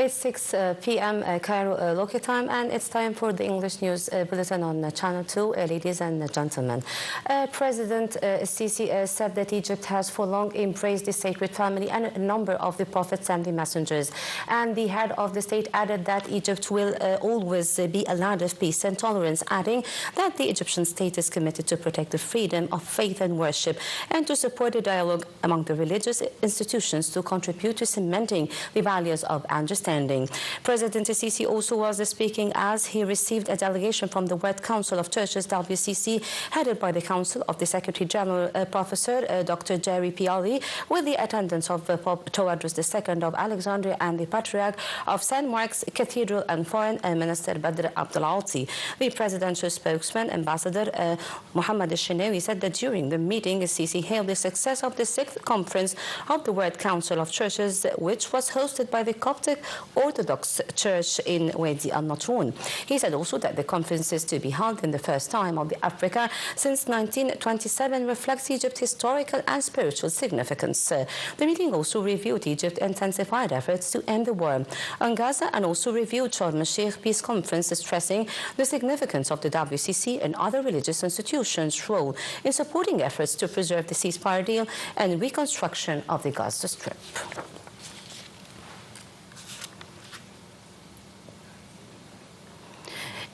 It's 6 p.m. Cairo local time, and it's time for the English news bulletin on Channel 2. Ladies and gentlemen, President Sisi said that Egypt has for long embraced the sacred family and a number of the prophets and the messengers. And the head of the state added that Egypt will always be a land of peace and tolerance, adding that the Egyptian state is committed to protect the freedom of faith and worship and to support the dialogue among the religious institutions to contribute to cementing the values of understanding. President Sisi also was speaking as he received a delegation from the World Council of Churches, WCC, headed by the Council of the Secretary General, Professor Dr. Jerry Piali, with the attendance of Pope Tawadros II of Alexandria and the Patriarch of St. Mark's Cathedral and Foreign Minister Badr Abdel-Alti. The presidential spokesman, Ambassador Mohammed Al-Shenawi, said that during the meeting, Sisi hailed the success of the 6th Conference of the World Council of Churches, which was hosted by the Coptic Orthodox Church in Wadi al-Natrun. He said also that the conference is to be held in the first time of the Africa since 1927 reflects Egypt's historical and spiritual significance. The meeting also reviewed Egypt's intensified efforts to end the war on Gaza and also reviewed Sharm el-Sheikh Peace Conference, stressing the significance of the WCC and other religious institutions' role in supporting efforts to preserve the ceasefire deal and reconstruction of the Gaza Strip.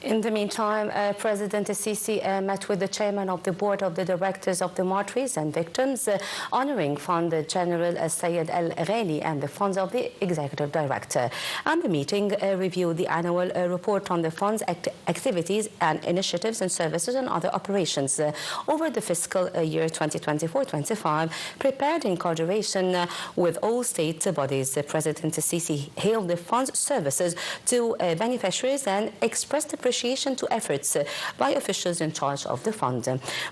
In the meantime, President Sisi met with the chairman of the board of the directors of the martyrs and victims, honoring Fund General Sayed Al-Ghali and the funds of the executive director. And the meeting reviewed the annual report on the fund's activities and initiatives and services and other operations over the fiscal year 2024-25, prepared in coordination with all state bodies. President Sisi hailed the fund's services to beneficiaries and expressed appreciation to efforts by officials in charge of the fund.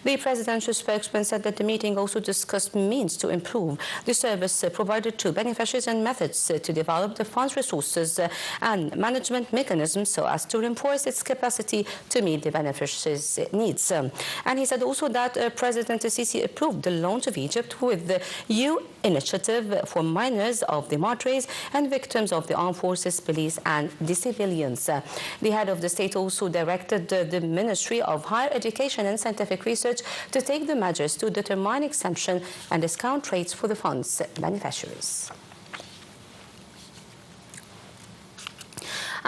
The presidential spokesman said that the meeting also discussed means to improve the service provided to beneficiaries and methods to develop the fund's resources and management mechanisms so as to reinforce its capacity to meet the beneficiaries' needs. And he said also that President Sisi approved the launch of Egypt with the new initiative for minors of the martyrs and victims of the armed forces, police and the civilians. The head of the state also directed the Ministry of Higher Education and Scientific Research to take the measures to determine exemption and discount rates for the fund's beneficiaries.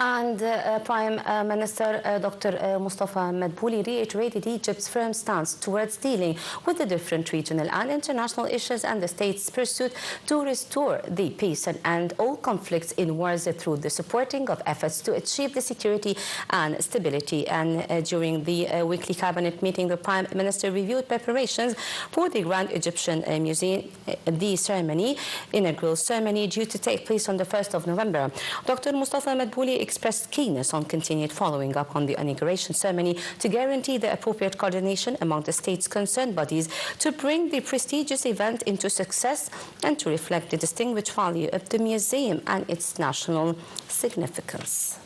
And Prime Minister Dr. Mustafa Madbouli reiterated Egypt's firm stance towards dealing with the different regional and international issues and the state's pursuit to restore the peace and end all conflicts in wars through the supporting of efforts to achieve the security and stability. And during the weekly cabinet meeting, the Prime Minister reviewed preparations for the Grand Egyptian Museum, the inaugural ceremony due to take place on the 1st of November. Dr. Mustafa Madbouli expressed keenness on continued following up on the inauguration ceremony to guarantee the appropriate coordination among the state's concerned bodies to bring the prestigious event into success and to reflect the distinguished value of the museum and its national significance.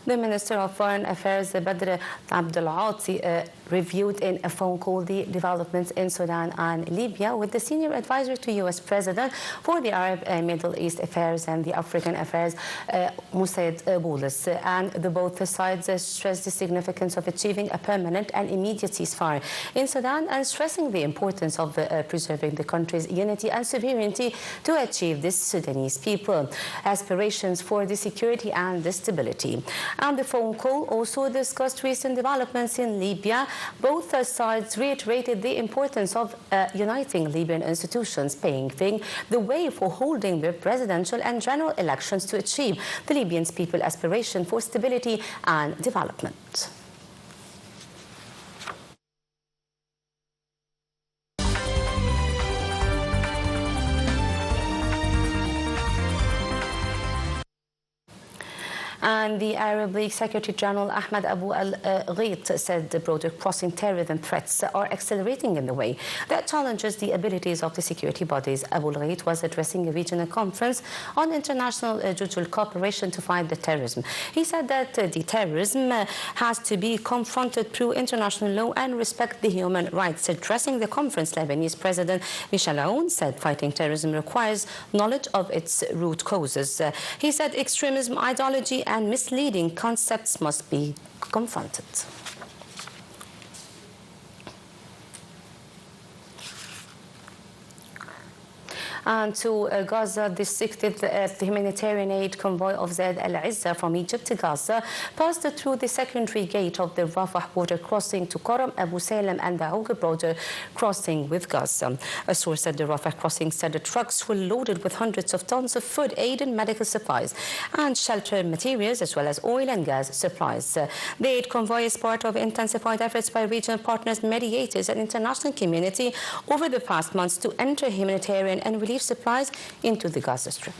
The Minister of Foreign Affairs, Badr Abdel-Alti, reviewed in a phone call the developments in Sudan and Libya with the senior advisor to U.S. President for the Arab, Middle East Affairs and the African Affairs, Moussaid Boulos. And both sides stressed the significance of achieving a permanent and immediate ceasefire in Sudan and stressing the importance of preserving the country's unity and sovereignty to achieve the Sudanese people aspirations for the security and the stability. And the phone call also discussed recent developments in Libya. Both sides reiterated the importance of uniting Libyan institutions, paving the way for holding the presidential and general elections to achieve the Libyan people's aspiration for stability and development. And the Arab League Secretary General Ahmed Abu al-Ghait said the border crossing terrorism threats are accelerating in the way that challenges the abilities of the security bodies. Abu al-Ghait was addressing a regional conference on international judicial cooperation to fight the terrorism. He said that the terrorism has to be confronted through international law and respect the human rights. Addressing the conference, Lebanese President Michel Aoun said fighting terrorism requires knowledge of its root causes. He said extremism, ideology and misleading concepts must be confronted. And to Gaza, the 60th humanitarian aid convoy of Zaid al-Izza from Egypt to Gaza passed through the secondary gate of the Rafah border crossing to Karam, Abu Salem and the Auga border crossing with Gaza. A source at the Rafah crossing said the trucks were loaded with hundreds of tons of food, aid and medical supplies and shelter materials, as well as oil and gas supplies. The aid convoy is part of intensified efforts by regional partners, mediators and international community over the past months to enter humanitarian and relief supplies into the Gaza Strip.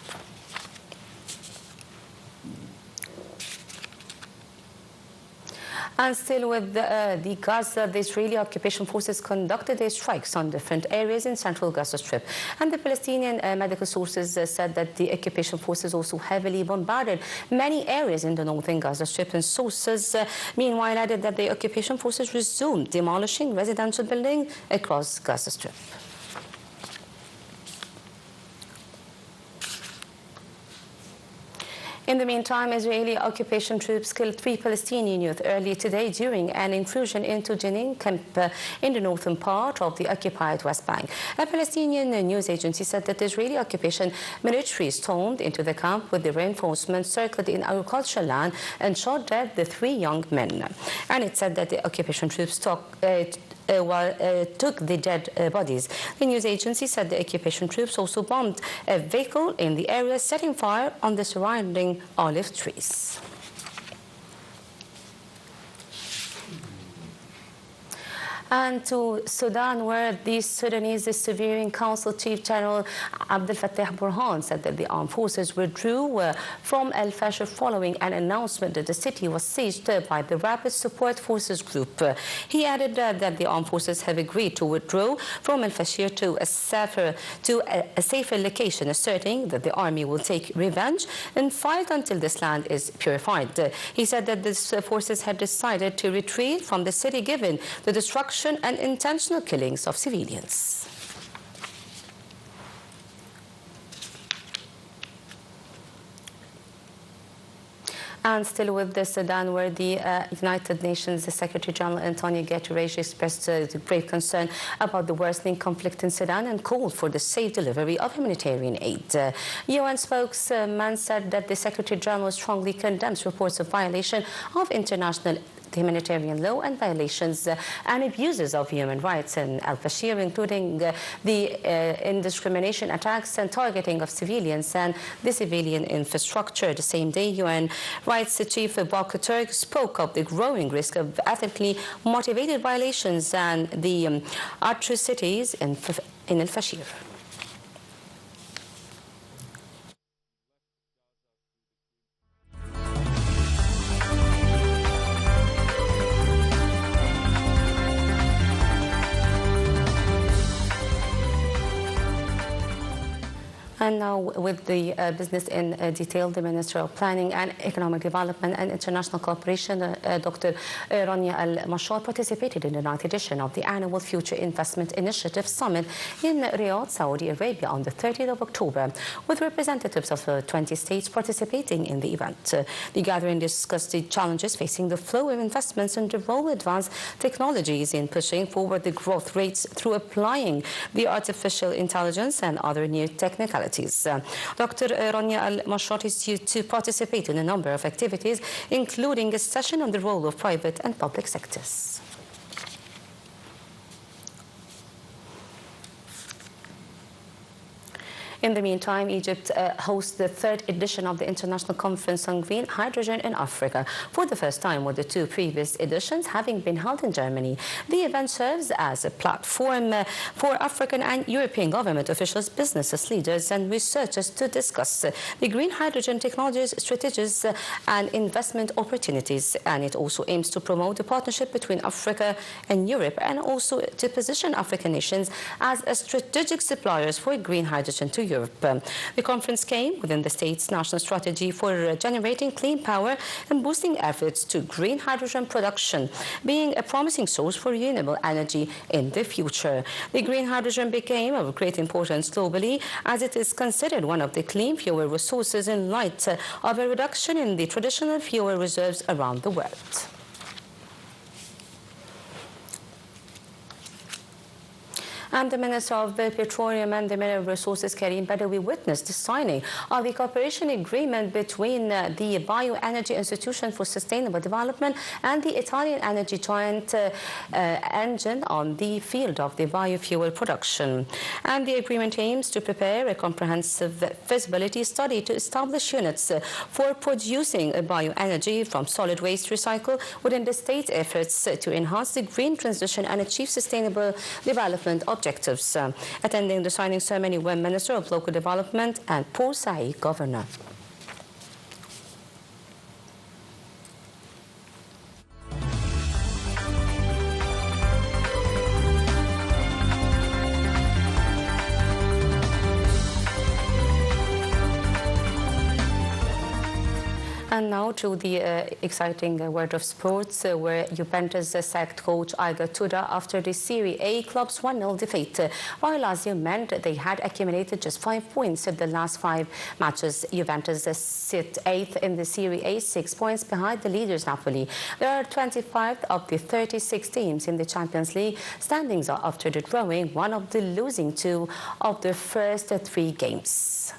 And still with the Gaza, the Israeli occupation forces conducted their strikes on different areas in central Gaza Strip. And the Palestinian medical sources said that the occupation forces also heavily bombarded many areas in the northern Gaza Strip. And sources meanwhile added that the occupation forces resumed demolishing residential buildings across Gaza Strip. In the meantime, Israeli occupation troops killed 3 Palestinian youth earlier today during an intrusion into Jenin camp in the northern part of the occupied West Bank. A Palestinian news agency said that the Israeli occupation military stormed into the camp with the reinforcements circled in agricultural land and shot dead the 3 young men. And it said that the occupation troops took the dead bodies. The news agency said the occupation troops also bombed a vehicle in the area, setting fire on the surrounding olive trees. And to Sudan, where the Sudanese Civilian Council Chief General Abdel Fattah Burhan said that the armed forces withdrew from El Fasher following an announcement that the city was seized by the Rapid Support Forces group. He added that the armed forces have agreed to withdraw from El Fasher to a safer location, asserting that the army will take revenge and fight until this land is purified. He said that the forces had decided to retreat from the city given the destruction and intentional killings of civilians. And still with the Sudan, where the United Nations Secretary General Antonio Guterres expressed grave concern about the worsening conflict in Sudan and called for the safe delivery of humanitarian aid. UN spokesman said that the Secretary General strongly condemns reports of violation of international humanitarian law and violations and abuses of human rights in Al Fasher, including the indiscrimination attacks and targeting of civilians and the civilian infrastructure. The same day, UN Rights Chief Volker Turk spoke of the growing risk of ethnically motivated violations and the atrocities in Al Fasher. And now with the business in detail, the Minister of Planning and Economic Development and International Cooperation, Dr. Rania Al-Mashar, participated in the 9th edition of the annual Future Investment Initiative Summit in Riyadh, Saudi Arabia on the 30th of October, with representatives of 20 states participating in the event. The gathering discussed the challenges facing the flow of investments and the role of advanced technologies in pushing forward the growth rates through applying the artificial intelligence and other new technicalities. Dr. Rania Al-Mashar is due to participate in a number of activities, including a session on the role of private and public sectors. In In the meantime, Egypt hosts the third edition of the International Conference on Green Hydrogen in Africa for the first time, with the two previous editions having been held in Germany. The event serves as a platform for African and European government officials, businesses, leaders and researchers to discuss the green hydrogen technologies, strategies and investment opportunities. And it also aims to promote the partnership between Africa and Europe, and also to position African nations as strategic suppliers for green hydrogen to Europe. The conference came within the state's national strategy for generating clean power and boosting efforts to green hydrogen production, being a promising source for renewable energy in the future. The green hydrogen became of great importance globally, as it is considered one of the clean fuel resources in light of a reduction in the traditional fuel reserves around the world. And the Minister of Petroleum and the Mineral Resources, Karim Badawi, witnessed the signing of the cooperation agreement between the Bioenergy Institution for Sustainable Development and the Italian energy giant engine on the field of the biofuel production. And the agreement aims to prepare a comprehensive feasibility study to establish units for producing bioenergy from solid waste recycle within the state's efforts to enhance the green transition and achieve sustainable development objectives. Attending the signing ceremony were Minister of Local Development and Port Said Governor. And now to the exciting world of sports, where Juventus sacked coach Igor Tudor after the Serie A club's 1-0 defeat. While Lazio meant they had accumulated just 5 points in the last 5 matches. Juventus sit 8th in the Serie A, 6 points behind the leaders Napoli. There are 25 of the 36 teams in the Champions League standings after the drawing one of the losing 2 of the first 3 games.